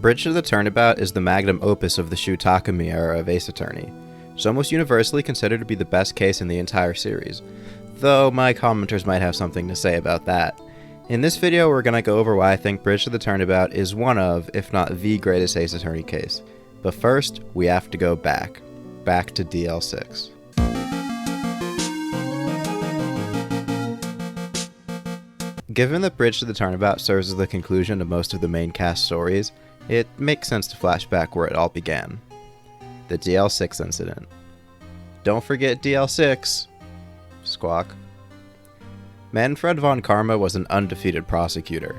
Bridge to the Turnabout is the Magnum Opus of the Shu Takumi era of Ace Attorney. It's almost universally considered to be the best case in the entire series, though my commenters might have something to say about that. In this video, we're going to go over why I think Bridge to the Turnabout is one of, if not the greatest Ace Attorney case. But first, we have to go back to DL6. Given that Bridge to the Turnabout serves as the conclusion of most of the main cast stories, it makes sense to flash back where it all began. The DL6 incident. Don't forget DL6! Squawk. Manfred von Karma was an undefeated prosecutor.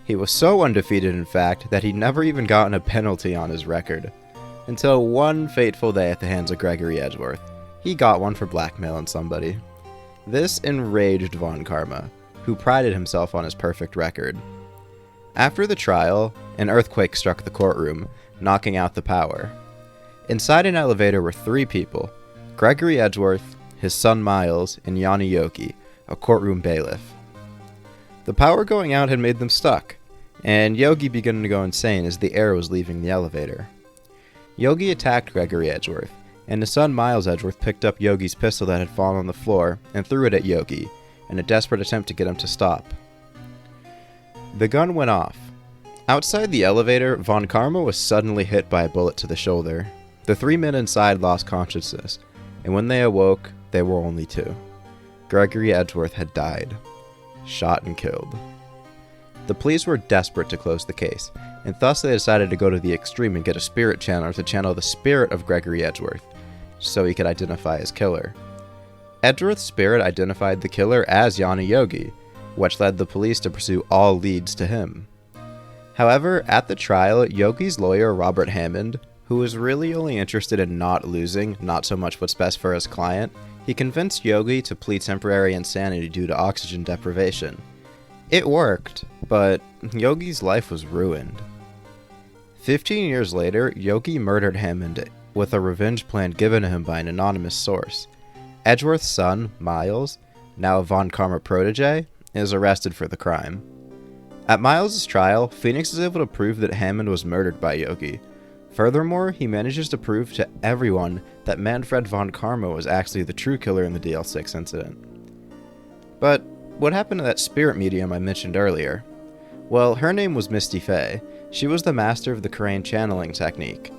He was so undefeated, in fact, that he'd never even gotten a penalty on his record. Until one fateful day at the hands of Gregory Edgeworth. He got one for blackmailing somebody. This enraged von Karma, who prided himself on his perfect record. After the trial, an earthquake struck the courtroom, knocking out the power. Inside an elevator were three people: Gregory Edgeworth, his son Miles, and Yanni Yogi, a courtroom bailiff. The power going out had made them stuck, and Yogi began to go insane as the air was leaving the elevator. Yogi attacked Gregory Edgeworth, and his son Miles Edgeworth picked up Yogi's pistol that had fallen on the floor and threw it at Yogi, in a desperate attempt to get him to stop. The gun went off. Outside the elevator, von Karma was suddenly hit by a bullet to the shoulder. The three men inside lost consciousness, and when they awoke, they were only two. Gregory Edgeworth had died. Shot and killed. The police were desperate to close the case, and thus they decided to go to the extreme and get a spirit channeler to channel the spirit of Gregory Edgeworth, so he could identify his killer. Edgeworth's spirit identified the killer as Yanni Yogi, which led the police to pursue all leads to him. However, at the trial, Yogi's lawyer Robert Hammond, who was really only interested in not losing, not so much what's best for his client, he convinced Yogi to plead temporary insanity due to oxygen deprivation. It worked, but Yogi's life was ruined. 15 years later, Yogi murdered Hammond with a revenge plan given to him by an anonymous source. Edgeworth's son, Miles, now a von Karma protege, is arrested for the crime. At Miles' trial, Phoenix is able to prove that Hammond was murdered by Yogi. Furthermore, he manages to prove to everyone that Manfred von Karma was actually the true killer in the DL6 incident. But what happened to that spirit medium I mentioned earlier? Well, her name was Misty Fay. She was the master of the Crane channeling technique.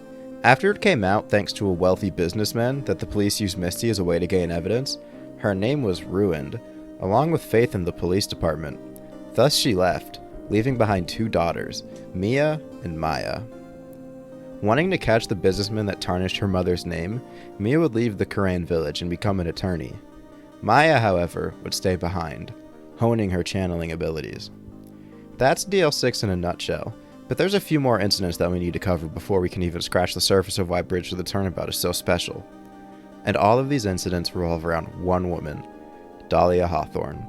After it came out, thanks to a wealthy businessman, that the police used Misty as a way to gain evidence, her name was ruined, along with faith in the police department. Thus she left, leaving behind two daughters, Mia and Maya. Wanting to catch the businessman that tarnished her mother's name, Mia would leave the Koran village and become an attorney. Maya, however, would stay behind, honing her channeling abilities. That's DL6 in a nutshell, but there's a few more incidents that we need to cover before we can even scratch the surface of why Bridge to the Turnabout is so special. And all of these incidents revolve around one woman, Dahlia Hawthorne.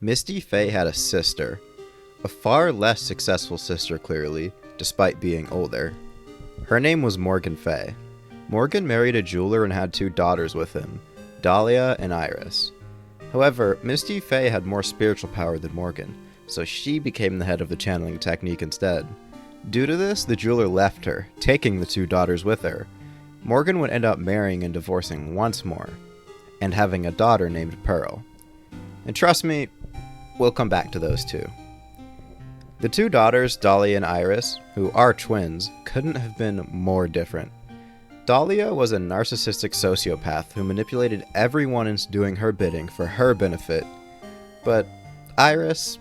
Misty Fay had a sister. A far less successful sister, clearly, despite being older. Her name was Morgan Fay. Morgan married a jeweler and had two daughters with him, Dahlia and Iris. However, Misty Fay had more spiritual power than Morgan, so she became the head of the channeling technique instead. Due to this, the jeweler left her, taking the two daughters with her. Morgan would end up marrying and divorcing once more, and having a daughter named Pearl. And trust me, we'll come back to those two. The two daughters, Dahlia and Iris, who are twins, couldn't have been more different. Dahlia was a narcissistic sociopath who manipulated everyone into doing her bidding for her benefit. But Iris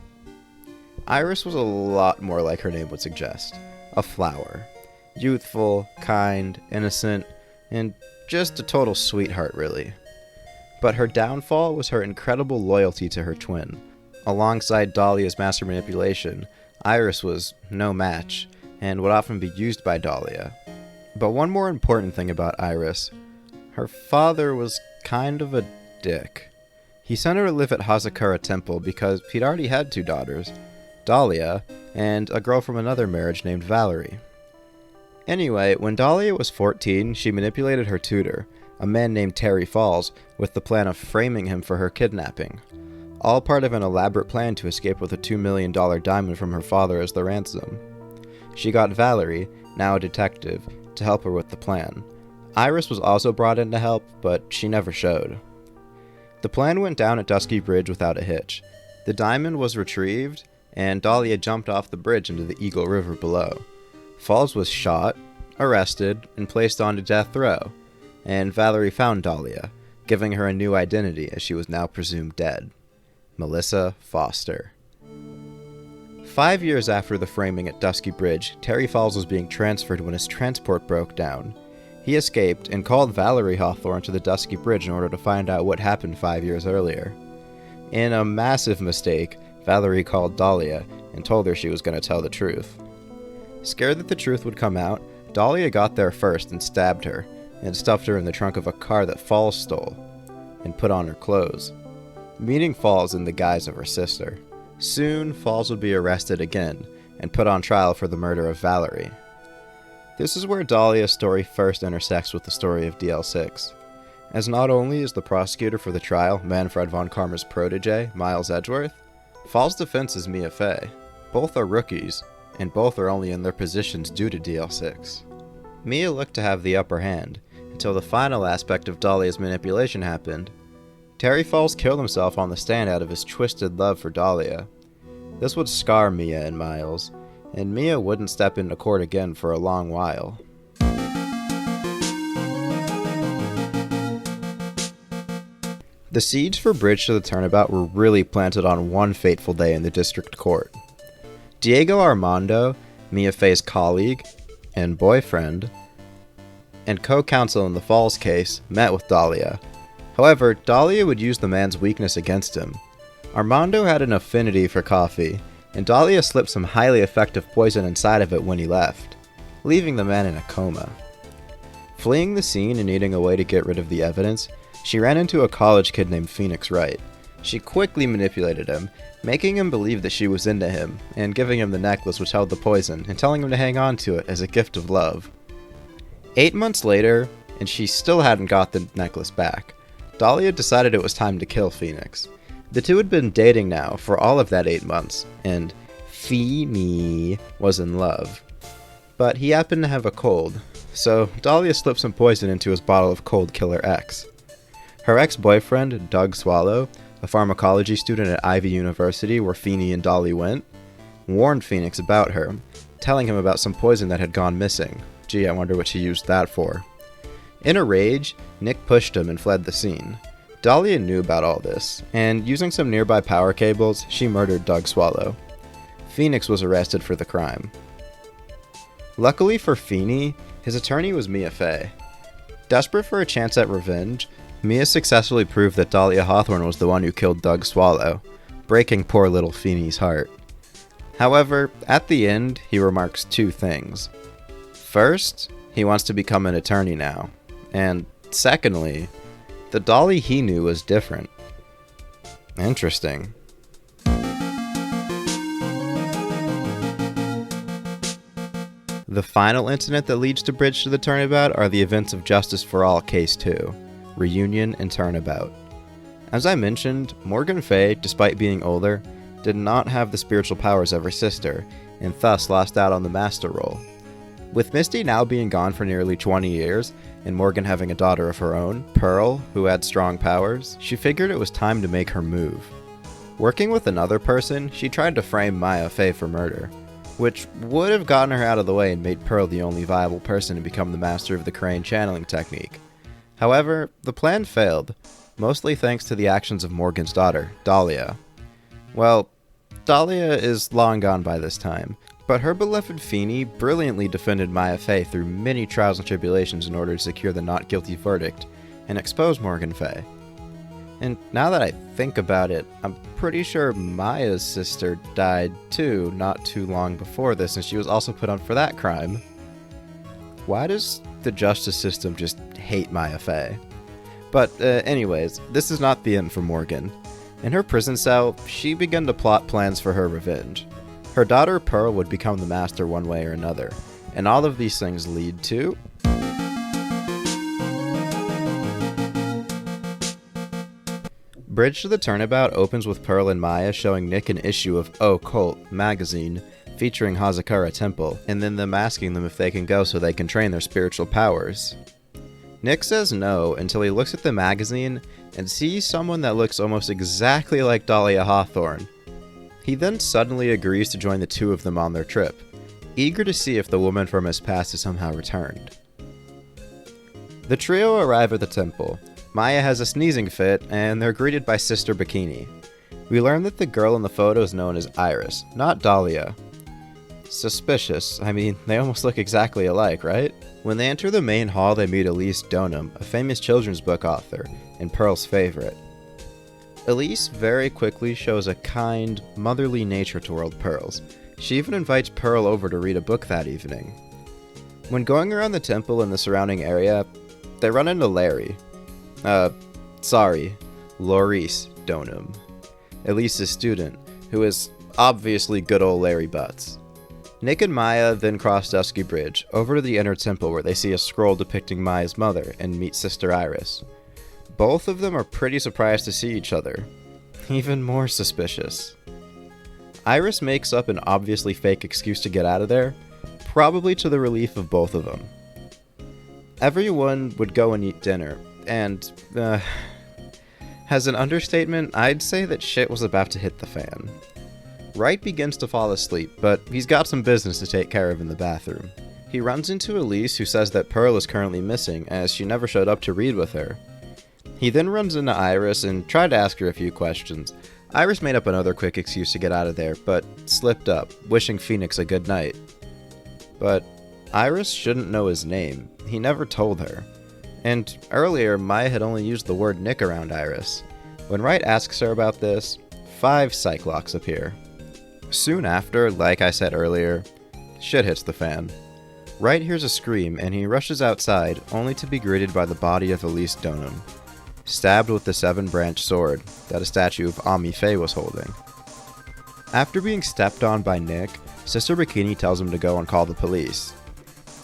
was a lot more like her name would suggest. A flower. Youthful, kind, innocent, and just a total sweetheart, really. But her downfall was her incredible loyalty to her twin. Alongside Dahlia's master manipulation, Iris was no match, and would often be used by Dahlia. But one more important thing about Iris, her father was kind of a dick. He sent her to live at Hazakura Temple because he'd already had two daughters, Dahlia, and a girl from another marriage named Valerie. Anyway, when Dahlia was 14, she manipulated her tutor, a man named Terry Falls, with the plan of framing him for her kidnapping. all part of an elaborate plan to escape with a $2 million diamond from her father as the ransom. She got Valerie, now a detective, to help her with the plan. Iris was also brought in to help, but she never showed. The plan went down at Dusky Bridge without a hitch. The diamond was retrieved, and Dahlia jumped off the bridge into the Eagle River below. Falls was shot, arrested, and placed on death row, and Valerie found Dahlia, giving her a new identity as she was now presumed dead. Melissa Foster. 5 years after the framing at Dusky Bridge, Terry Falls was being transferred when his transport broke down. He escaped and called Valerie Hawthorne to the Dusky Bridge in order to find out what happened 5 years earlier. In a massive mistake, Valerie called Dahlia and told her she was going to tell the truth. Scared that the truth would come out, Dahlia got there first and stabbed her, and stuffed her in the trunk of a car that Falls stole, and put on her clothes, meeting Falls in the guise of her sister. Soon, Falls would be arrested again, and put on trial for the murder of Valerie. This is where Dahlia's story first intersects with the story of DL6, as not only is the prosecutor for the trial Manfred von Karma's protege, Miles Edgeworth, Falls' defense is Mia Fey. Both are rookies, and both are only in their positions due to DL6. Mia looked to have the upper hand, until the final aspect of Dahlia's manipulation happened. Terry Falls killed himself on the stand out of his twisted love for Dahlia. This would scar Mia and Miles, and Mia wouldn't step into court again for a long while. The seeds for Bridge to the Turnabout were really planted on one fateful day in the district court. Diego Armando, Mia Fey's colleague and boyfriend, and co-counsel in the Falls case, met with Dahlia. However, Dahlia would use the man's weakness against him. Armando had an affinity for coffee, and Dahlia slipped some highly effective poison inside of it when he left, leaving the man in a coma. Fleeing the scene and needing a way to get rid of the evidence, she ran into a college kid named Phoenix Wright. She quickly manipulated him, making him believe that she was into him, and giving him the necklace which held the poison, and telling him to hang on to it as a gift of love. 8 months later, and she still hadn't got the necklace back, Dahlia decided it was time to kill Phoenix. The two had been dating now for all of that 8 months, and Feenie was in love. But he happened to have a cold, so Dahlia slipped some poison into his bottle of Cold Killer X. Her ex-boyfriend, Doug Swallow, a pharmacology student at Ivy University where Feenie and Dollie went, warned Phoenix about her, telling him about some poison that had gone missing. Gee, I wonder what she used that for. In a rage, Nick pushed him and fled the scene. Dahlia knew about all this, and using some nearby power cables, she murdered Doug Swallow. Phoenix was arrested for the crime. Luckily for Feenie, his attorney was Mia Fey. Desperate for a chance at revenge, Mia successfully proved that Dahlia Hawthorne was the one who killed Doug Swallow, breaking poor little Feenie's heart. However, at the end, he remarks two things. First, he wants to become an attorney now, and secondly, the Dollie he knew was different. Interesting. The final incident that leads to Bridge to the Turnabout are the events of Justice for All Case 2, Reunion and Turnabout. As I mentioned, Morgan Fay, despite being older, did not have the spiritual powers of her sister, and thus lost out on the master role. With Misty now being gone for nearly 20 years, and Morgan having a daughter of her own, Pearl, who had strong powers, she figured it was time to make her move. Working with another person, she tried to frame Maya Fey for murder, which would have gotten her out of the way and made Pearl the only viable person to become the master of the Crane channeling technique. However, the plan failed, mostly thanks to the actions of Morgan's daughter, Dahlia. Well, Dahlia is long gone by this time, but her beloved Feenie brilliantly defended Maya Fey through many trials and tribulations in order to secure the not guilty verdict and expose Morgan Fay. And now that I think about it, I'm pretty sure Maya's sister died too not too long before this, and she was also put on for that crime. Why does the justice system just hate Maya Fey? But anyways, this is not the end for Morgan. In her prison cell, she began to plot plans for her revenge. Her daughter Pearl would become the master one way or another, and all of these things lead to... Bridge to the Turnabout opens with Pearl and Maya showing Nick an issue of Oh Cult magazine featuring Hazakura Temple, and then them asking them if they can go so they can train their spiritual powers. Nick says no until he looks at the magazine and sees someone that looks almost exactly like Dahlia Hawthorne. He then suddenly agrees to join the two of them on their trip, eager to see if the woman from his past has somehow returned. The trio arrive at the temple. Maya has a sneezing fit, and they're greeted by Sister Bikini. We learn that the girl in the photo is known as Iris, not Dahlia. Suspicious. I mean, they almost look exactly alike, right? When they enter the main hall, they meet Elise Donham, a famous children's book author, and Pearl's favorite. Elise very quickly shows a kind, motherly nature toward Pearl's. She even invites Pearl over to read a book that evening. When going around the temple and the surrounding area, they run into Larry. Laurice Donham, Elise's student, who is obviously good old Larry Butts. Nick and Maya then cross Dusky Bridge, over to the inner temple where they see a scroll depicting Maya's mother and meet Sister Iris. Both of them are pretty surprised to see each other. Even more suspicious. Iris makes up an obviously fake excuse to get out of there, probably to the relief of both of them. Everyone would go and eat dinner, and, as an understatement, I'd say that shit was about to hit the fan. Wright begins to fall asleep, but he's got some business to take care of in the bathroom. He runs into Elise, who says that Pearl is currently missing, as she never showed up to read with her. He then runs into Iris and tried to ask her a few questions. Iris made up another quick excuse to get out of there, but slipped up, wishing Phoenix a good night. But Iris shouldn't know his name. He never told her. And earlier, Maya had only used the word Nick around Iris. When Wright asks her about this, 5 Cyclocks appear. Soon after, like I said earlier, shit hits the fan. Wright hears a scream and he rushes outside, only to be greeted by the body of Elise Donham, stabbed with the 7-branch sword that a statue of Ami Faye was holding. After being stepped on by Nick, Sister Bikini tells him to go and call the police.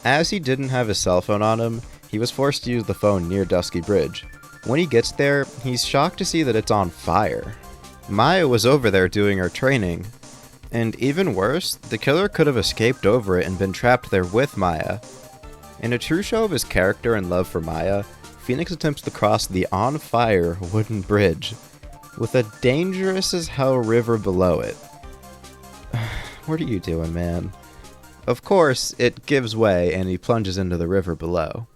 As he didn't have his cell phone on him, he was forced to use the phone near Dusky Bridge. When he gets there, he's shocked to see that it's on fire. Maya was over there doing her training, and even worse, the killer could have escaped over it and been trapped there with Maya. In a true show of his character and love for Maya, Phoenix attempts to cross the on-fire wooden bridge, with a dangerous-as-hell river below it. What are you doing, man? Of course, it gives way and he plunges into the river below.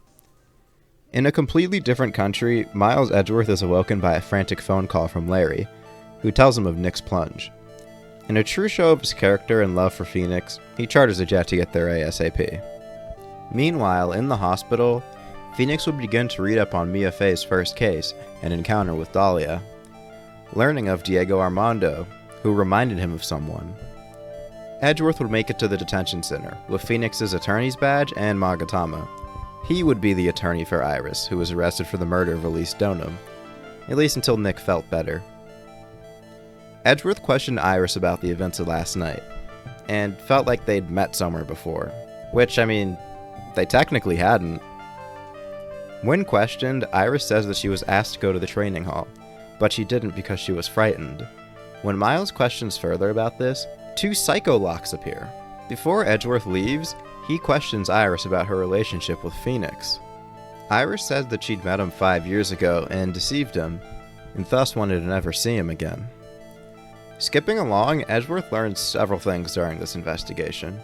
In a completely different country, Miles Edgeworth is awoken by a frantic phone call from Larry, who tells him of Nick's plunge. In a true show of his character and love for Phoenix, he charters a jet to get there ASAP. Meanwhile, in the hospital, Phoenix would begin to read up on Mia Fey's first case and encounter with Dahlia, learning of Diego Armando, who reminded him of someone. Edgeworth would make it to the detention center, with Phoenix's attorney's badge and Magatama. He would be the attorney for Iris, who was arrested for the murder of Elise Donham, at least until Nick felt better. Edgeworth questioned Iris about the events of last night, and felt like they'd met somewhere before, which, I mean, they technically hadn't. When questioned, Iris says that she was asked to go to the training hall, but she didn't because she was frightened. When Miles questions further about this, 2 Psycho-Locks appear. Before Edgeworth leaves, he questions Iris about her relationship with Phoenix. Iris says that she'd met him 5 years ago and deceived him, and thus wanted to never see him again. Skipping along, Edgeworth learns several things during this investigation.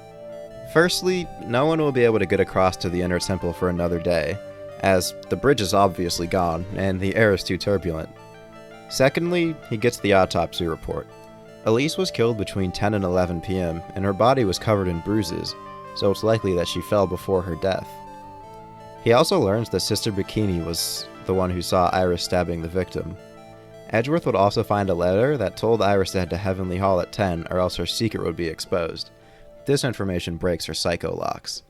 Firstly, no one will be able to get across to the inner temple for another day, as the bridge is obviously gone and the air is too turbulent. Secondly, he gets the autopsy report. Elise was killed between 10 and 11 p.m., and her body was covered in bruises, so it's likely that she fell before her death. He also learns that Sister Bikini was the one who saw Iris stabbing the victim. Edgeworth would also find a letter that told Iris to head to Heavenly Hall at 10 or else her secret would be exposed. This information breaks her Psycho-Locks.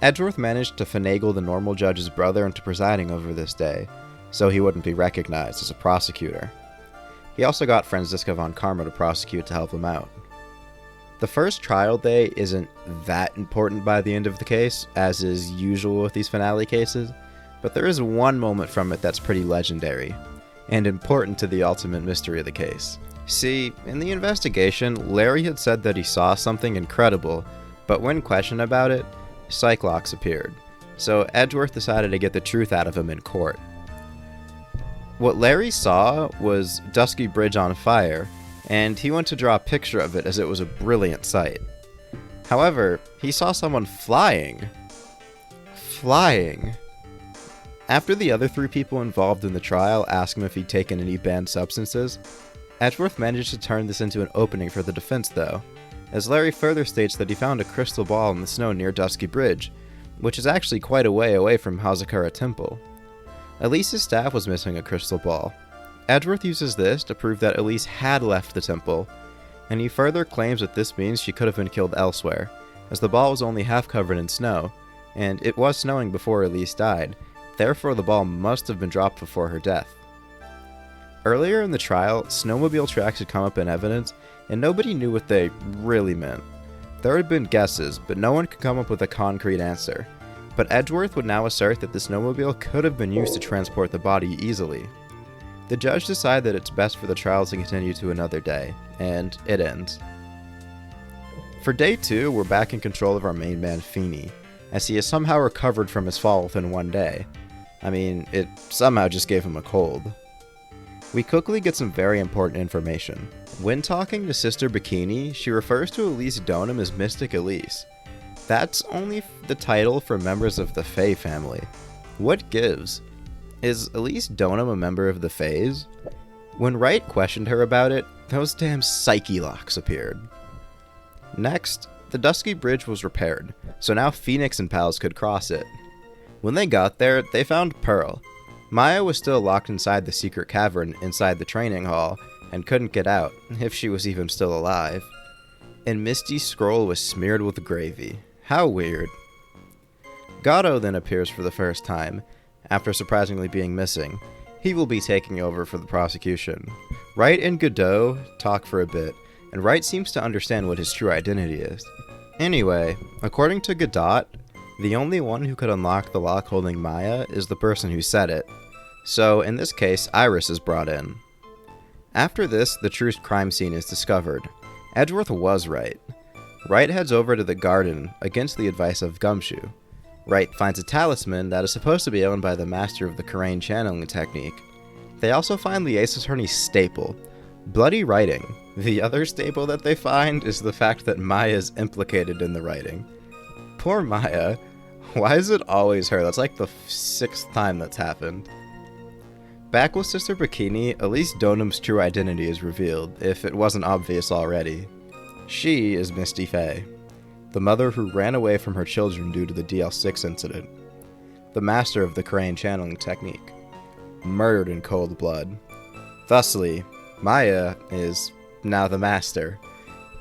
Edgeworth managed to finagle the normal judge's brother into presiding over this day, so he wouldn't be recognized as a prosecutor. He also got Franziska von Karma to prosecute to help him out. The first trial day isn't that important by the end of the case, as is usual with these finale cases, but there is one moment from it that's pretty legendary. and important to the ultimate mystery of the case. See, in the investigation, Larry had said that he saw something incredible, but when questioned about it, Cyclops appeared, so Edgeworth decided to get the truth out of him in court. What Larry saw was Dusky Bridge on fire, and he went to draw a picture of it as it was a brilliant sight. However, he saw someone flying. After the other 3 people involved in the trial asked him if he'd taken any banned substances, Edgeworth managed to turn this into an opening for the defense though, as Larry further states that he found a crystal ball in the snow near Dusky Bridge, which is actually quite a way away from Hazakura Temple. Elise's staff was missing a crystal ball. Edgeworth uses this to prove that Elise had left the temple, and he further claims that this means she could have been killed elsewhere, as the ball was only half covered in snow, and it was snowing before Elise died, therefore the ball must have been dropped before her death. Earlier in the trial, snowmobile tracks had come up in evidence, and nobody knew what they really meant. There had been guesses, but no one could come up with a concrete answer. But Edgeworth would now assert that the snowmobile could have been used to transport the body easily. The judge decided that it's best for the trial to continue to another day, and it ends. For day 2, we're back in control of our main man Feenie, as he has somehow recovered from his fall within one day. I mean, it somehow just gave him a cold. We quickly get some very important information. When talking to Sister Bikini, she refers to Elise Donham as Mystic Elise. That's only the title for members of the Fray family. What gives? Is Elise Donham a member of the Fays? When Wright questioned her about it, those damn psyche locks appeared. Next, the Dusky Bridge was repaired, so now Phoenix and pals could cross it. When they got there, they found Pearl. Maya was still locked inside the secret cavern inside the training hall, and couldn't get out, if she was even still alive. And Misty's scroll was smeared with gravy. How weird. Godot then appears for the first time, after surprisingly being missing. He will be taking over for the prosecution. Wright and Godot talk for a bit, and Wright seems to understand what his true identity is. Anyway, according to Godot, the only one who could unlock the lock holding Maya is the person who said it. So, in this case, Iris is brought in. After this, the true crime scene is discovered. Edgeworth was right. Wright heads over to the garden against the advice of Gumshoe. Wright finds a talisman that is supposed to be owned by the master of the Karain channeling technique. They also find the Ace Attorney's staple, bloody writing. The other staple that they find is the fact that Maya is implicated in the writing. Poor Maya. Why is it always her? That's like the 6th time that's happened. Back with Sister Bikini, Elise Donham's true identity is revealed, if it wasn't obvious already. She is Misty Fay, the mother who ran away from her children due to the DL6 incident, the master of the Karain channeling technique, murdered in cold blood. Thusly, Maya is now the master.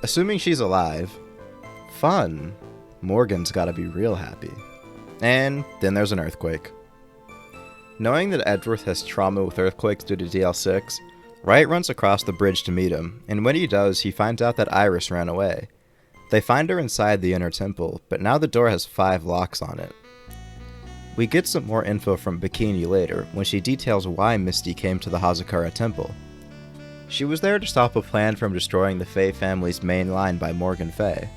Assuming she's alive. Fun. Morgan's gotta be real happy. And then there's an earthquake. Knowing that Edgeworth has trauma with earthquakes due to DL6, Wright runs across the bridge to meet him, and when he does, he finds out that Iris ran away. They find her inside the inner temple, but now the door has 5 locks on it. We get some more info from Bikini later, when she details why Misty came to the Hazakura Temple. She was there to stop a plan from destroying the Fay family's main line by Morgan Fay.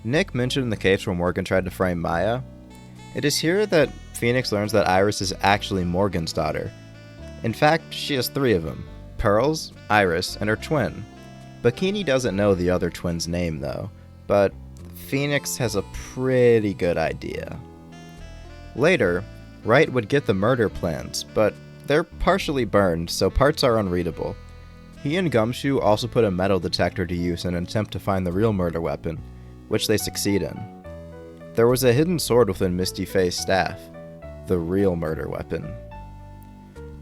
Nick mentioned the case where Morgan tried to frame Maya. It is here that Phoenix learns that Iris is actually Morgan's daughter. In fact, she has 3 of them: Pearl's, Iris, and her twin. Bikini doesn't know the other twin's name though, but Phoenix has a pretty good idea. Later, Wright would get the murder plans, but they're partially burned, so parts are unreadable. He and Gumshoe also put a metal detector to use in an attempt to find the real murder weapon, which they succeed in. There was a hidden sword within Misty Fay's staff, the real murder weapon.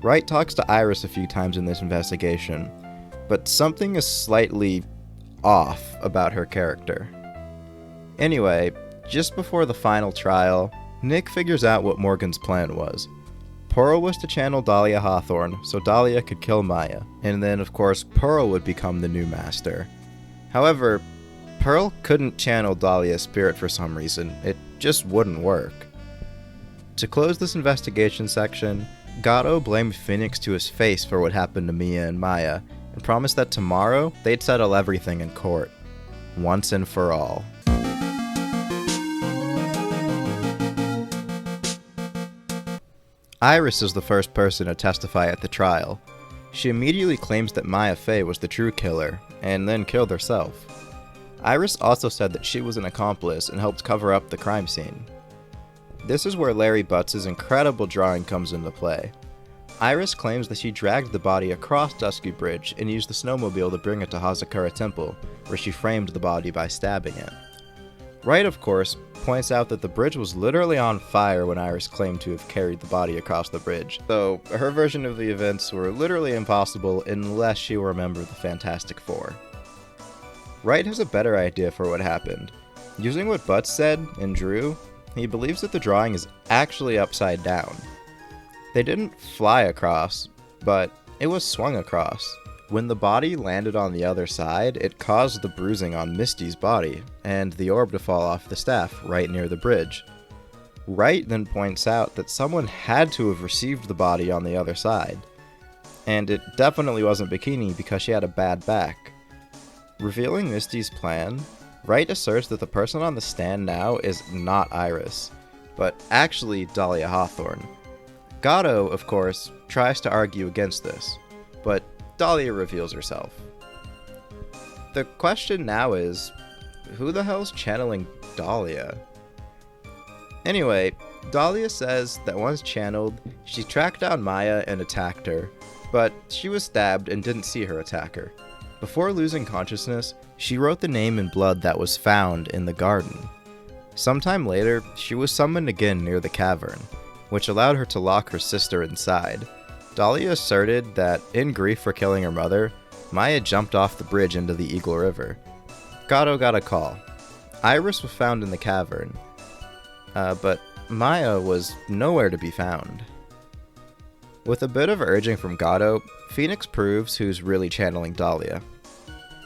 Wright talks to Iris a few times in this investigation, but something is slightly off about her character. Anyway, just before the final trial, Nick figures out what Morgan's plan was. Pearl was to channel Dahlia Hawthorne so Dahlia could kill Maya, and then of course Pearl would become the new master. However, Pearl couldn't channel Dahlia's spirit for some reason. It just wouldn't work. To close this investigation section, Godot blamed Phoenix to his face for what happened to Mia and Maya, and promised that tomorrow they'd settle everything in court, once and for all. Iris is the first person to testify at the trial. She immediately claims that Maya Fray was the true killer, and then killed herself. Iris also said that she was an accomplice and helped cover up the crime scene. This is where Larry Butts' incredible drawing comes into play. Iris claims that she dragged the body across Dusky Bridge and used the snowmobile to bring it to Hazakura Temple, where she framed the body by stabbing it. Wright, of course, points out that the bridge was literally on fire when Iris claimed to have carried the body across the bridge, so her version of the events were literally impossible unless she were a member of the Fantastic Four. Wright has a better idea for what happened. Using what Butts said and drew, he believes that the drawing is actually upside down. They didn't fly across, but it was swung across. When the body landed on the other side, it caused the bruising on Misty's body, and the orb to fall off the staff right near the bridge. Wright then points out that someone had to have received the body on the other side, and it definitely wasn't Bikini because she had a bad back. Revealing Misty's plan, Wright asserts that the person on the stand now is not Iris, but actually Dahlia Hawthorne. Godot, of course, tries to argue against this, but Dahlia reveals herself. The question now is, who the hell's channeling Dahlia? Anyway, Dahlia says that once channeled, she tracked down Maya and attacked her, but she was stabbed and didn't see her attacker. Before losing consciousness, she wrote the name in blood that was found in the garden. Sometime later, she was summoned again near the cavern, which allowed her to lock her sister inside. Dahlia asserted that, in grief for killing her mother, Maya jumped off the bridge into the Eagle River. Godot got a call. Iris was found in the cavern, but Maya was nowhere to be found. With a bit of urging from Godot, Phoenix proves who's really channeling Dahlia.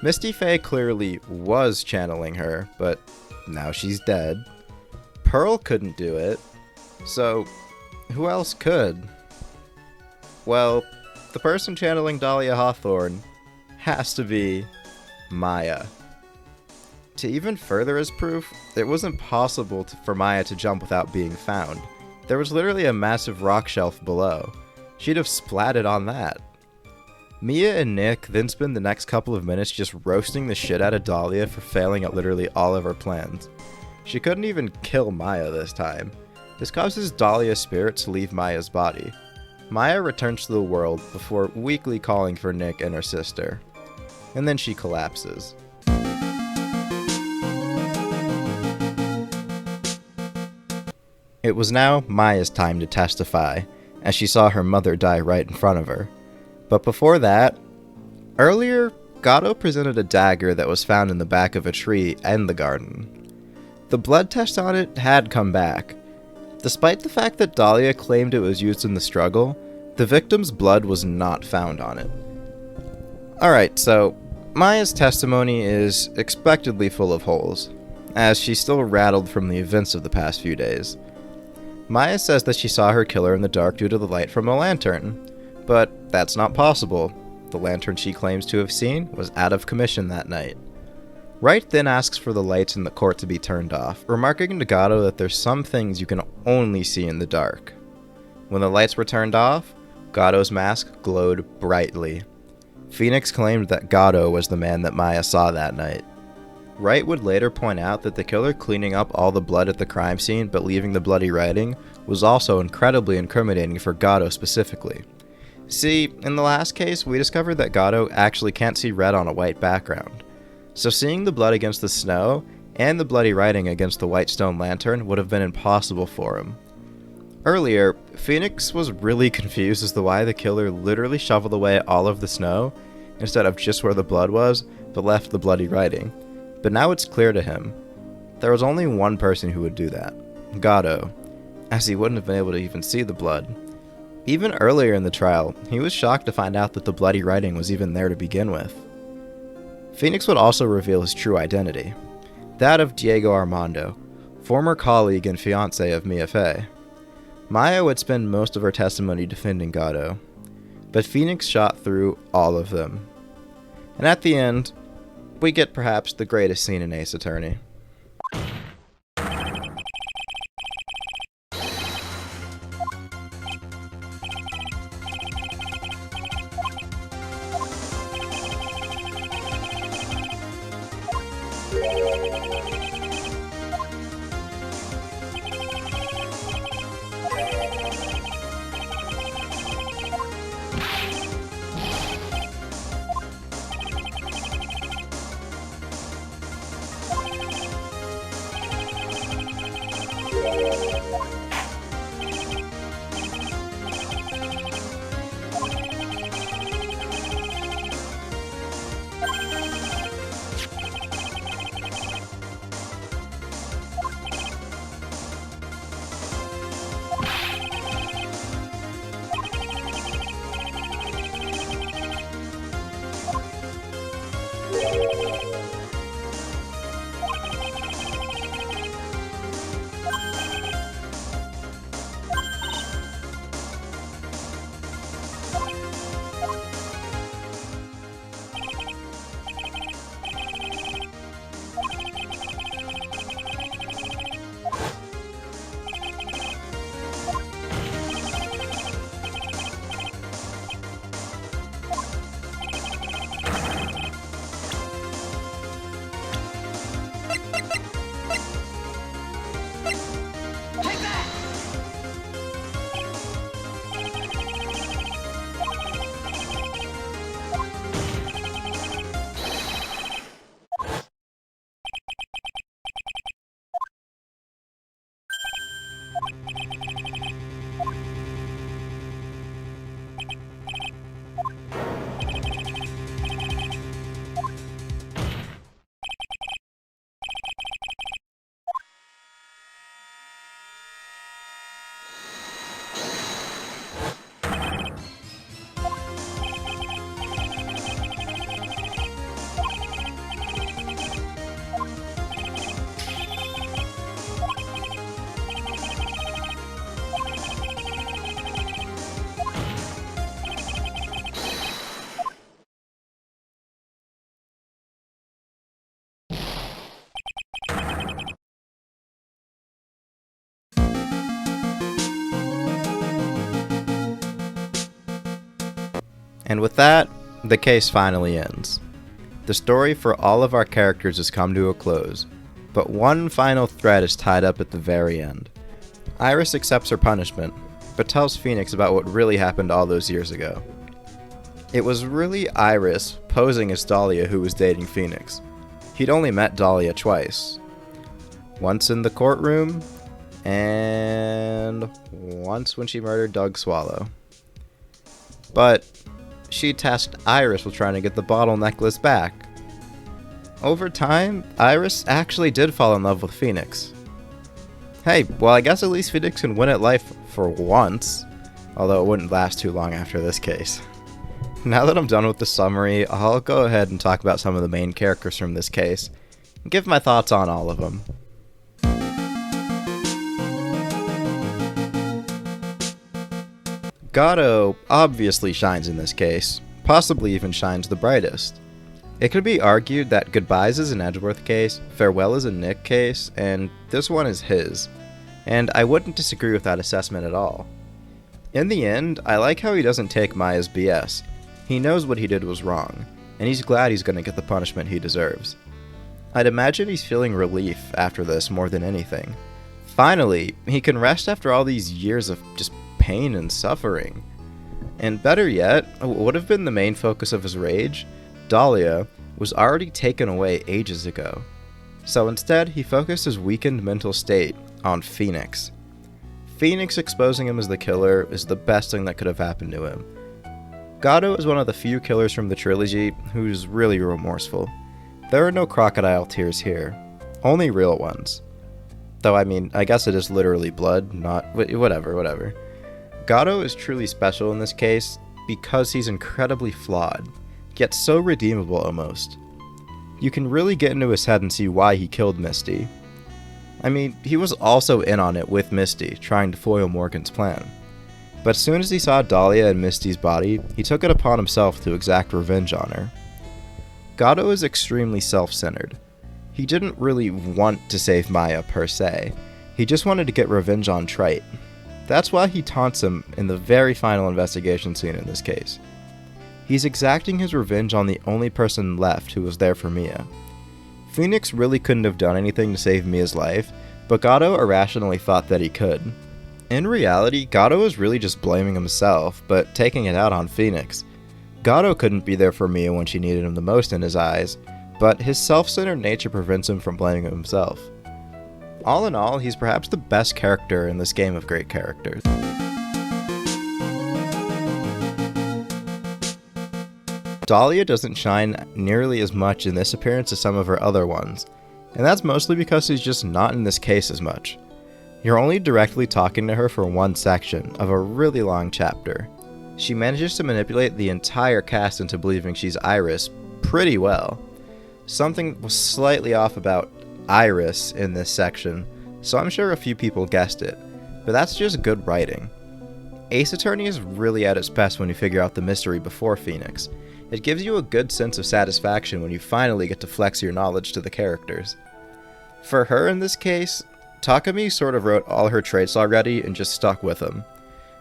Misty Fray clearly was channeling her, but now she's dead. Pearl couldn't do it, so who else could? Well, the person channeling Dahlia Hawthorne has to be Maya. To even further as proof, it wasn't possible for Maya to jump without being found. There was literally a massive rock shelf below. She'd have splatted on that. Mia and Nick then spend the next couple of minutes just roasting the shit out of Dahlia for failing at literally all of her plans. She couldn't even kill Maya this time. This causes Dahlia's spirit to leave Maya's body. Maya returns to the world before weakly calling for Nick and her sister. And then she collapses. It was now Maya's time to testify, as she saw her mother die right in front of her. But before that, earlier, Godot presented a dagger that was found in the back of a tree in the garden. The blood test on it had come back. Despite the fact that Dahlia claimed it was used in the struggle, the victim's blood was not found on it. Alright, so Maya's testimony is expectedly full of holes, as she's still rattled from the events of the past few days. Maya says that she saw her killer in the dark due to the light from a lantern, but that's not possible. The lantern she claims to have seen was out of commission that night. Wright then asks for the lights in the court to be turned off, remarking to Godot that there's some things you can only see in the dark. When the lights were turned off, Godot's mask glowed brightly. Phoenix claimed that Godot was the man that Maya saw that night. Wright would later point out that the killer cleaning up all the blood at the crime scene but leaving the bloody writing was also incredibly incriminating for Godot specifically. See, in the last case, we discovered that Godot actually can't see red on a white background. So seeing the blood against the snow and the bloody writing against the white stone lantern would have been impossible for him. Earlier, Phoenix was really confused as to why the killer literally shoveled away all of the snow instead of just where the blood was, but left the bloody writing. But now it's clear to him. There was only one person who would do that, Godot, as he wouldn't have been able to even see the blood. Even earlier in the trial, he was shocked to find out that the bloody writing was even there to begin with. Phoenix would also reveal his true identity, that of Diego Armando, former colleague and fiancé of Mia Fray. Maya would spend most of her testimony defending Godot, but Phoenix shot through all of them. And at the end, we get perhaps the greatest scene in Ace Attorney. And with that, the case finally ends. The story for all of our characters has come to a close, but one final thread is tied up at the very end. Iris accepts her punishment, but tells Phoenix about what really happened all those years ago. It was really Iris posing as Dahlia who was dating Phoenix. He'd only met Dahlia twice. Once in the courtroom, and once when she murdered Doug Swallow. But she tasked Iris with trying to get the bottle necklace back. Over time, Iris actually did fall in love with Phoenix. Hey, well, I guess at least Phoenix can win at life for once, although it wouldn't last too long after this case. Now that I'm done with the summary, I'll go ahead and talk about some of the main characters from this case, and give my thoughts on all of them. Godot obviously shines in this case, possibly even shines the brightest. It could be argued that Goodbyes is an Edgeworth case, Farewell is a Nick case, and this one is his, and I wouldn't disagree with that assessment at all. In the end, I like how he doesn't take Maya's BS. He knows what he did was wrong, and he's glad he's going to get the punishment he deserves. I'd imagine he's feeling relief after this more than anything. Finally, he can rest after all these years of just pain and suffering. And better yet, what would have been the main focus of his rage, Dahlia, was already taken away ages ago. So instead, he focused his weakened mental state on Phoenix. Phoenix exposing him as the killer is the best thing that could have happened to him. Godot is one of the few killers from the trilogy who's really remorseful. There are no crocodile tears here, only real ones. Though, I mean, I guess it is literally blood, not... whatever. Godot is truly special in this case because he's incredibly flawed, yet so redeemable almost. You can really get into his head and see why he killed Misty. I mean, he was also in on it with Misty, trying to foil Morgan's plan. But as soon as he saw Dahlia in Misty's body, he took it upon himself to exact revenge on her. Godot is extremely self-centered. He didn't really want to save Maya per se, he just wanted to get revenge on Trite. That's why he taunts him in the very final investigation scene in this case. He's exacting his revenge on the only person left who was there for Mia. Phoenix really couldn't have done anything to save Mia's life, but Godot irrationally thought that he could. In reality, Godot was really just blaming himself, but taking it out on Phoenix. Godot couldn't be there for Mia when she needed him the most in his eyes, but his self-centered nature prevents him from blaming himself. All in all, he's perhaps the best character in this game of great characters. Dahlia doesn't shine nearly as much in this appearance as some of her other ones, and that's mostly because she's just not in this case as much. You're only directly talking to her for one section of a really long chapter. She manages to manipulate the entire cast into believing she's Iris pretty well. Something was slightly off about Iris in this section, so I'm sure a few people guessed it, but that's just good writing. Ace Attorney is really at its best when you figure out the mystery before Phoenix. It gives you a good sense of satisfaction when you finally get to flex your knowledge to the characters. For her in this case, Takumi sort of wrote all her traits already and just stuck with them.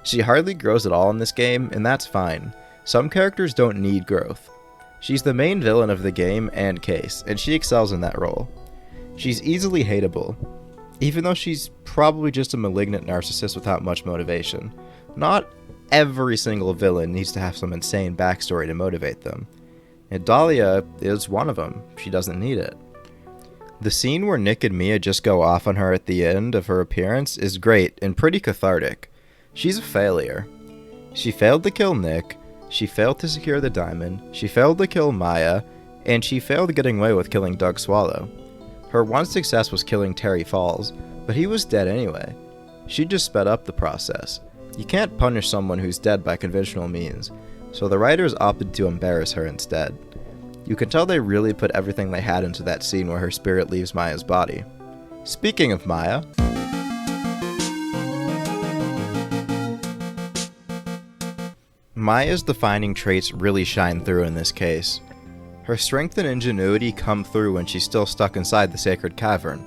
She hardly grows at all in this game, and that's fine. Some characters don't need growth. She's the main villain of the game and case, and she excels in that role. She's easily hateable, even though she's probably just a malignant narcissist without much motivation. Not every single villain needs to have some insane backstory to motivate them, and Dahlia is one of them. She doesn't need it. The scene where Nick and Mia just go off on her at the end of her appearance is great and pretty cathartic. She's a failure. She failed to kill Nick, she failed to secure the diamond, she failed to kill Maya, and she failed getting away with killing Doug Swallow. Her one success was killing Terry Falls, but he was dead anyway. She just sped up the process. You can't punish someone who's dead by conventional means, so the writers opted to embarrass her instead. You can tell they really put everything they had into that scene where her spirit leaves Maya's body. Speaking of Maya, Maya's defining traits really shine through in this case. Her strength and ingenuity come through when she's still stuck inside the sacred cavern.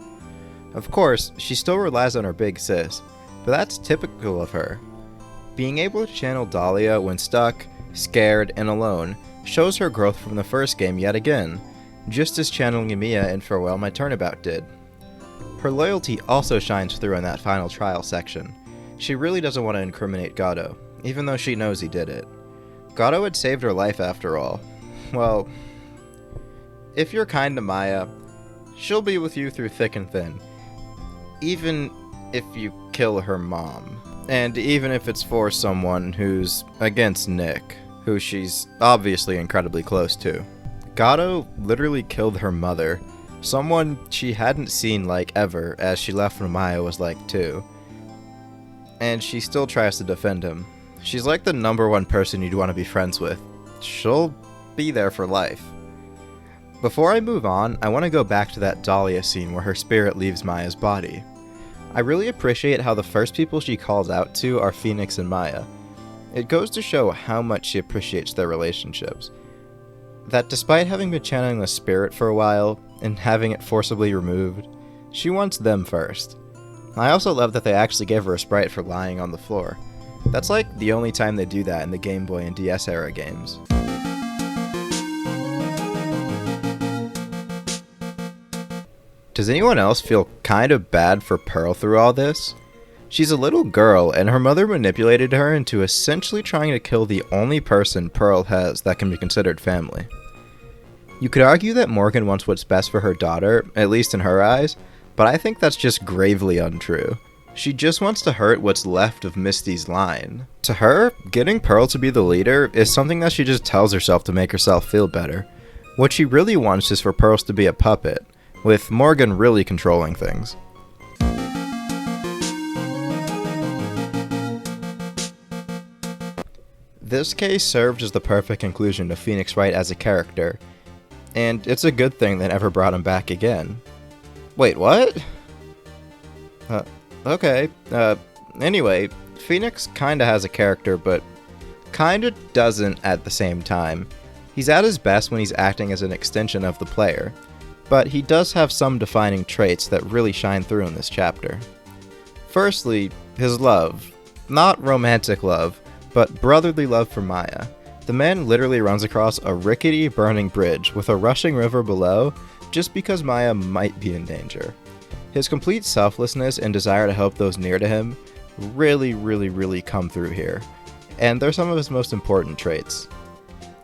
Of course, she still relies on her big sis, but that's typical of her. Being able to channel Dahlia when stuck, scared, and alone shows her growth from the first game yet again, just as channeling Mia in Farewell My Turnabout did. Her loyalty also shines through in that final trial section. She really doesn't want to incriminate Godot, even though she knows he did it. Godot had saved her life after all. Well, if you're kind to Maya, she'll be with you through thick and thin. Even if you kill her mom. And even if it's for someone who's against Nick, who she's obviously incredibly close to. Godot literally killed her mother, someone she hadn't seen like ever, as she left when Maya was like 2. And she still tries to defend him. She's like the number one person you'd want to be friends with. She'll be there for life. Before I move on, I want to go back to that Dahlia scene where her spirit leaves Maya's body. I really appreciate how the first people she calls out to are Phoenix and Maya. It goes to show how much she appreciates their relationships. That despite having been channeling the spirit for a while, and having it forcibly removed, she wants them first. I also love that they actually gave her a sprite for lying on the floor. That's like the only time they do that in the Game Boy and DS era games. Does anyone else feel kind of bad for Pearl through all this? She's a little girl, and her mother manipulated her into essentially trying to kill the only person Pearl has that can be considered family. You could argue that Morgan wants what's best for her daughter, at least in her eyes, but I think that's just gravely untrue. She just wants to hurt what's left of Misty's line. To her, getting Pearl to be the leader is something that she just tells herself to make herself feel better. What she really wants is for Pearl to be a puppet, with Morgan really controlling things. This case served as the perfect conclusion to Phoenix Wright as a character, and it's a good thing they never brought him back again. Wait, what? Okay. Anyway, Phoenix kinda has a character, but kinda doesn't at the same time. He's at his best when he's acting as an extension of the player, but he does have some defining traits that really shine through in this chapter. Firstly, his love. Not romantic love, but brotherly love for Maya. The man literally runs across a rickety, burning bridge with a rushing river below just because Maya might be in danger. His complete selflessness and desire to help those near to him really come through here, and they're some of his most important traits.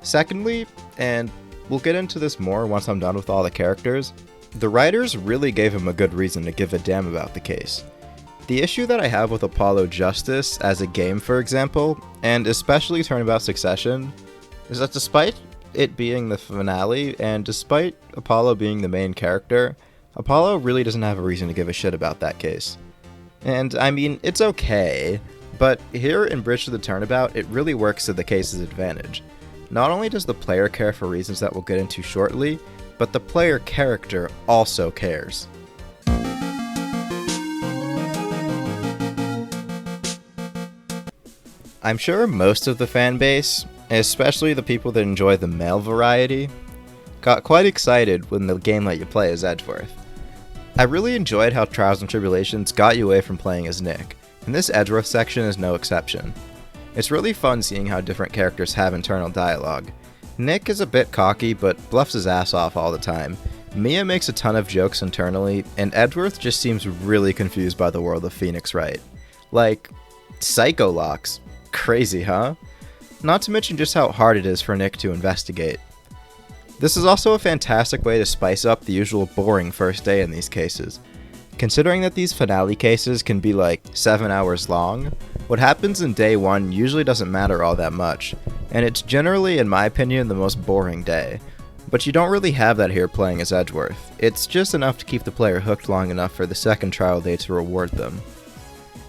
Secondly, and we'll get into this more once I'm done with all the characters, the writers really gave him a good reason to give a damn about the case. The issue that I have with Apollo Justice as a game, for example, and especially Turnabout Succession, is that despite it being the finale, and despite Apollo being the main character, Apollo really doesn't have a reason to give a shit about that case. And, I mean, it's okay, but here in Bridge to the Turnabout, it really works to the case's advantage. Not only does the player care for reasons that we'll get into shortly, but the player character also cares. I'm sure most of the fan base, especially the people that enjoy the male variety, got quite excited when the game let you play as Edgeworth. I really enjoyed how Trials and Tribulations got you away from playing as Nick, and this Edgeworth section is no exception. It's really fun seeing how different characters have internal dialogue. Nick is a bit cocky, but bluffs his ass off all the time. Mia makes a ton of jokes internally, and Edgeworth just seems really confused by the world of Phoenix Wright. Like, psycho locks. Crazy, huh? Not to mention just how hard it is for Nick to investigate. This is also a fantastic way to spice up the usual boring first day in these cases. Considering that these finale cases can be like 7 hours long, what happens in day 1 usually doesn't matter all that much, and it's generally, in my opinion, the most boring day. But you don't really have that here playing as Edgeworth. It's just enough to keep the player hooked long enough for the second trial day to reward them.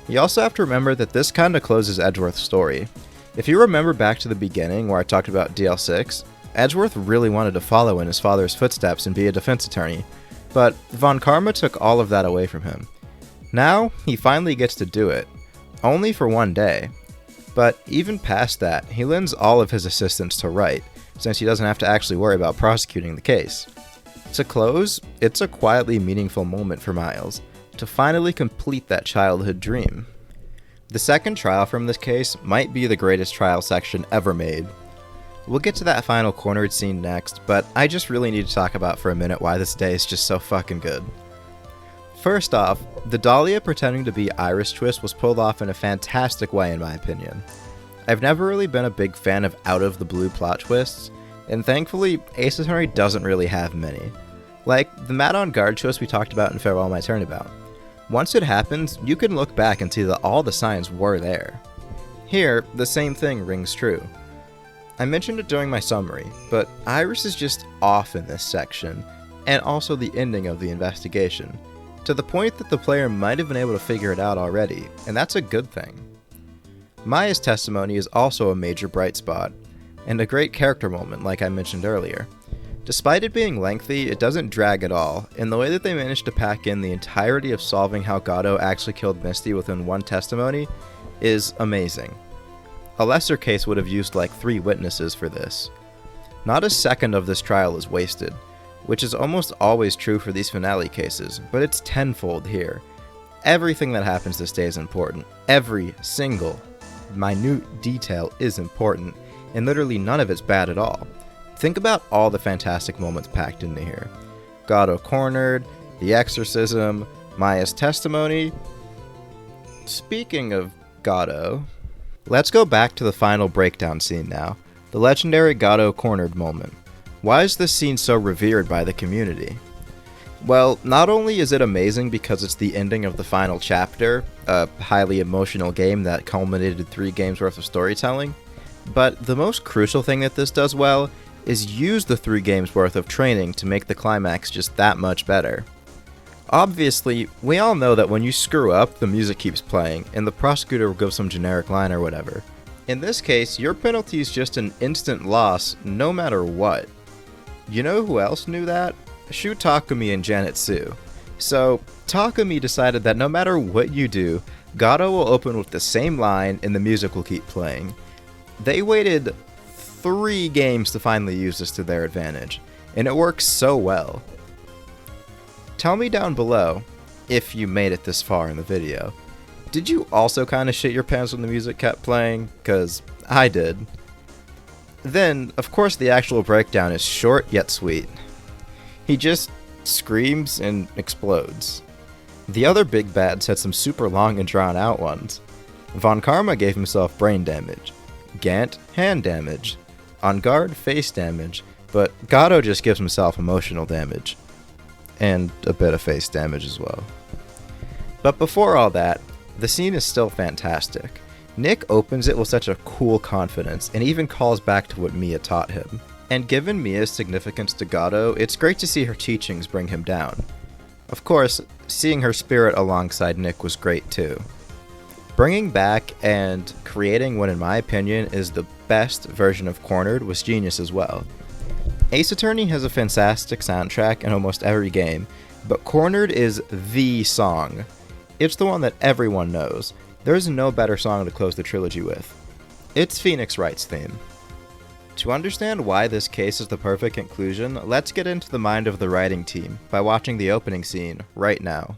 You also have to remember that this kinda closes Edgeworth's story. If you remember back to the beginning where I talked about DL6, Edgeworth really wanted to follow in his father's footsteps and be a defense attorney, but Von Karma took all of that away from him. Now, he finally gets to do it, only for one day. But even past that, he lends all of his assistance to Wright, since he doesn't have to actually worry about prosecuting the case. To close, it's a quietly meaningful moment for Miles, to finally complete that childhood dream. The second trial from this case might be the greatest trial section ever made. We'll get to that final cornered scene next, but I just really need to talk about for a minute why this day is just so fucking good. First off, the Dahlia pretending to be Iris twist was pulled off in a fantastic way in my opinion. I've never really been a big fan of out-of-the-blue plot twists, and thankfully, Ace Attorney doesn't really have many. Like the Mad on Guard twist we talked about in Farewell My Turnabout. Once it happens, you can look back and see that all the signs were there. Here, the same thing rings true. I mentioned it during my summary, but Iris is just off in this section, and also the ending of the investigation, to the point that the player might have been able to figure it out already, and that's a good thing. Maya's testimony is also a major bright spot, and a great character moment like I mentioned earlier. Despite it being lengthy, it doesn't drag at all, and the way that they managed to pack in the entirety of solving how Godot actually killed Misty within one testimony is amazing. A lesser case would have used like 3 witnesses for this. Not a second of this trial is wasted, which is almost always true for these finale cases, but it's tenfold here. Everything that happens this day is important. Every single minute detail is important, and literally none of it's bad at all. Think about all the fantastic moments packed into here. Godot cornered, the exorcism, Maya's testimony. Speaking of Godot, let's go back to the final breakdown scene now, the legendary Godot cornered moment. Why is this scene so revered by the community? Well, not only is it amazing because it's the ending of the final chapter, a highly emotional game that culminated 3 games worth of storytelling, but the most crucial thing that this does well is use the 3 games worth of training to make the climax just that much better. Obviously, we all know that when you screw up, the music keeps playing, and the prosecutor will give some generic line or whatever. In this case, your penalty is just an instant loss, no matter what. You know who else knew that? Shu Takumi and Janet Sue. So, Takumi decided that no matter what you do, Godot will open with the same line and the music will keep playing. They waited 3 games to finally use this to their advantage, and it works so well. Tell me down below, if you made it this far in the video, did you also kind of shit your pants when the music kept playing? Cause I did. Then, of course, the actual breakdown is short yet sweet. He just screams and explodes. The other big bads had some super long and drawn out ones. Von Karma gave himself brain damage, Gant hand damage, On Guard face damage, but Godot just gives himself emotional damage. And a bit of face damage as well. But before all that, the scene is still fantastic. Nick opens it with such a cool confidence, and even calls back to what Mia taught him. And given Mia's significance to Godot, it's great to see her teachings bring him down. Of course, seeing her spirit alongside Nick was great too. Bringing back and creating what in my opinion is the best version of Cornered was genius as well. Ace Attorney has a fantastic soundtrack in almost every game, but Cornered is the song. It's the one that everyone knows. There's no better song to close the trilogy with. It's Phoenix Wright's theme. To understand why this case is the perfect conclusion, let's get into the mind of the writing team by watching the opening scene right now.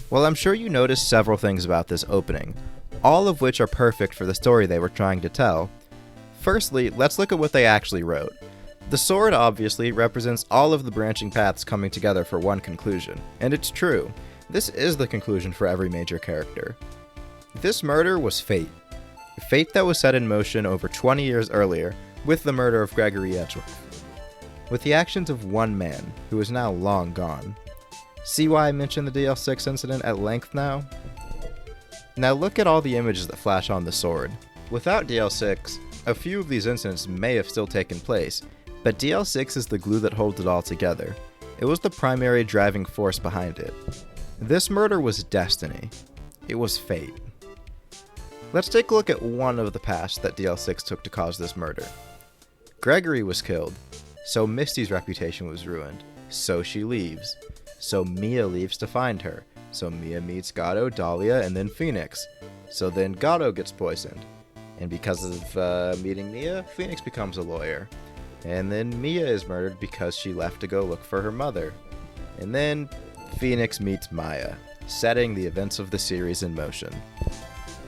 Well, I'm sure you noticed several things about this opening, all of which are perfect for the story they were trying to tell. Firstly, let's look at what they actually wrote. The sword obviously represents all of the branching paths coming together for one conclusion, and it's true. This is the conclusion for every major character. This murder was fate. Fate that was set in motion over 20 years earlier with the murder of Gregory Edgeworth. With the actions of one man, who is now long gone. See why I mentioned the DL6 incident at length now? Now look at all the images that flash on the sword. Without DL6, a few of these incidents may have still taken place, but DL6 is the glue that holds it all together. It was the primary driving force behind it. This murder was destiny. It was fate. Let's take a look at one of the paths that DL6 took to cause this murder. Gregory was killed, so Misty's reputation was ruined, so she leaves. So Mia leaves to find her. So Mia meets Godot, Dahlia, and then Phoenix. So then Godot gets poisoned. And because of meeting Mia, Phoenix becomes a lawyer. And then Mia is murdered because she left to go look for her mother. And then Phoenix meets Maya, setting the events of the series in motion.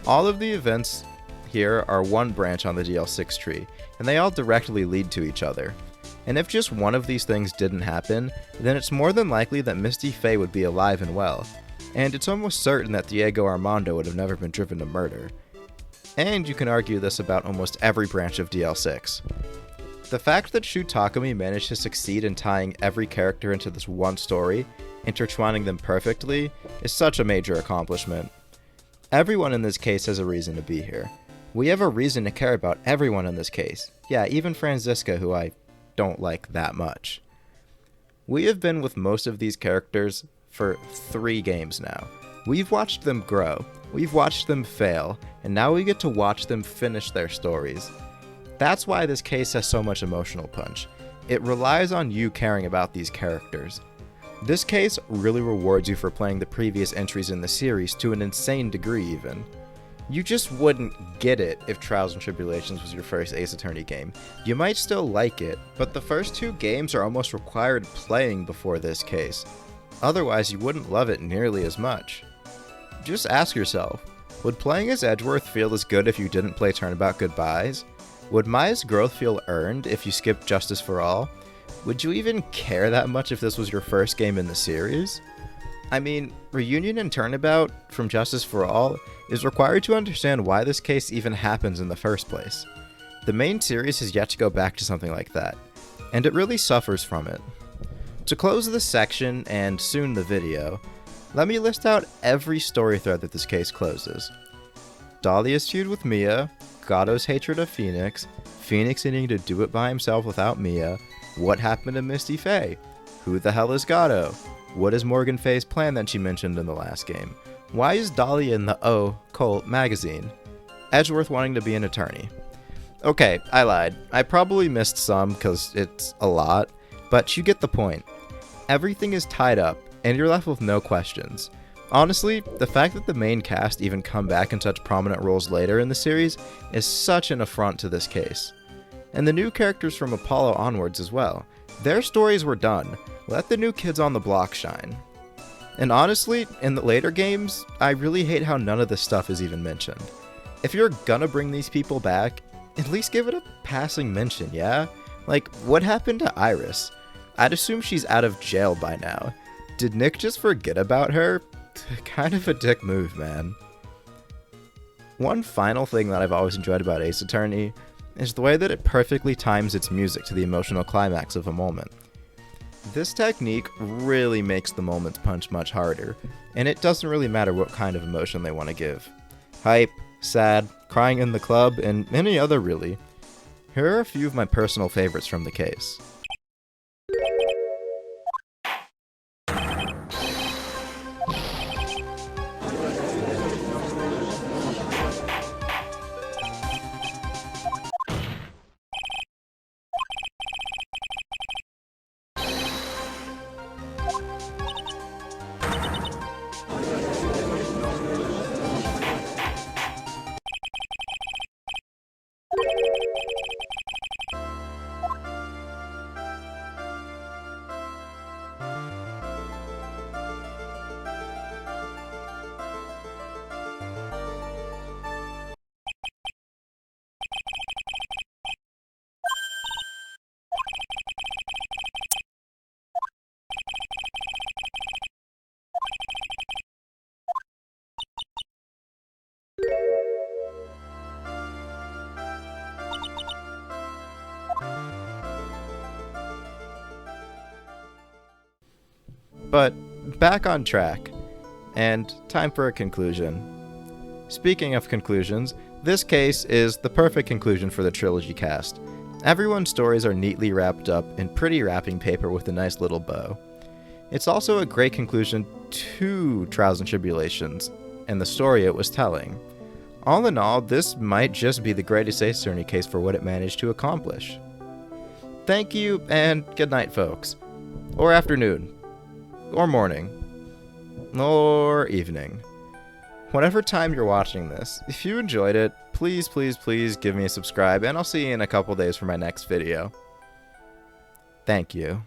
All of the events here are one branch on the DL6 tree, and they all directly lead to each other. And if just one of these things didn't happen, then it's more than likely that Misty Fay would be alive and well. And it's almost certain that Diego Armando would have never been driven to murder. And you can argue this about almost every branch of DL6. The fact that Shu Takumi managed to succeed in tying every character into this one story, intertwining them perfectly, is such a major accomplishment. Everyone in this case has a reason to be here. We have a reason to care about everyone in this case. Yeah, even Franziska, who I don't like that much. We have been with most of these characters for 3 games now. We've watched them grow. We've watched them fail, and now we get to watch them finish their stories. That's why this case has so much emotional punch. It relies on you caring about these characters. This case really rewards you for playing the previous entries in the series to an insane degree even. You just wouldn't get it if Trials and Tribulations was your first Ace Attorney game. You might still like it, but the first two games are almost required playing before this case. Otherwise, you wouldn't love it nearly as much. Just ask yourself, would playing as Edgeworth feel as good if you didn't play Turnabout Goodbyes? Would Maya's growth feel earned if you skipped Justice for All? Would you even care that much if this was your first game in the series? I mean, Reunion and Turnabout from Justice for All is required to understand why this case even happens in the first place. The main series has yet to go back to something like that, and it really suffers from it. To close this section, and soon the video, let me list out every story thread that this case closes. Dahlia's feud with Mia, Godot's hatred of Phoenix, Phoenix needing to do it by himself without Mia, what happened to Misty Faye, who the hell is Godot, what is Morgan Faye's plan that she mentioned in the last game, why is Dahlia in the O Cult magazine, Edgeworth wanting to be an attorney. Okay, I lied. I probably missed some because it's a lot, but you get the point. Everything is tied up, and you're left with no questions. Honestly, the fact that the main cast even come back in such prominent roles later in the series is such an affront to this case. And the new characters from Apollo onwards as well. Their stories were done. Let the new kids on the block shine. And honestly, in the later games, I really hate how none of this stuff is even mentioned. If you're gonna bring these people back, at least give it a passing mention, yeah? Like, what happened to Iris? I'd assume she's out of jail by now. Did Nick just forget about her? Kind of a dick move, man. One final thing that I've always enjoyed about Ace Attorney is the way that it perfectly times its music to the emotional climax of a moment. This technique really makes the moments punch much harder, and it doesn't really matter what kind of emotion they want to give. Hype, sad, crying in the club, and any other really. Here are a few of my personal favorites from the case. But back on track, and time for a conclusion. Speaking of conclusions, this case is the perfect conclusion for the trilogy cast. Everyone's stories are neatly wrapped up in pretty wrapping paper with a nice little bow. It's also a great conclusion to Trials and Tribulations, and the story it was telling. All in all, this might just be the greatest Ace Attorney case for what it managed to accomplish. Thank you, and good night, folks. Or afternoon. Or morning. Or evening. Whatever time you're watching this, if you enjoyed it, please, please, please give me a subscribe, and I'll see you in a couple days for my next video. Thank you.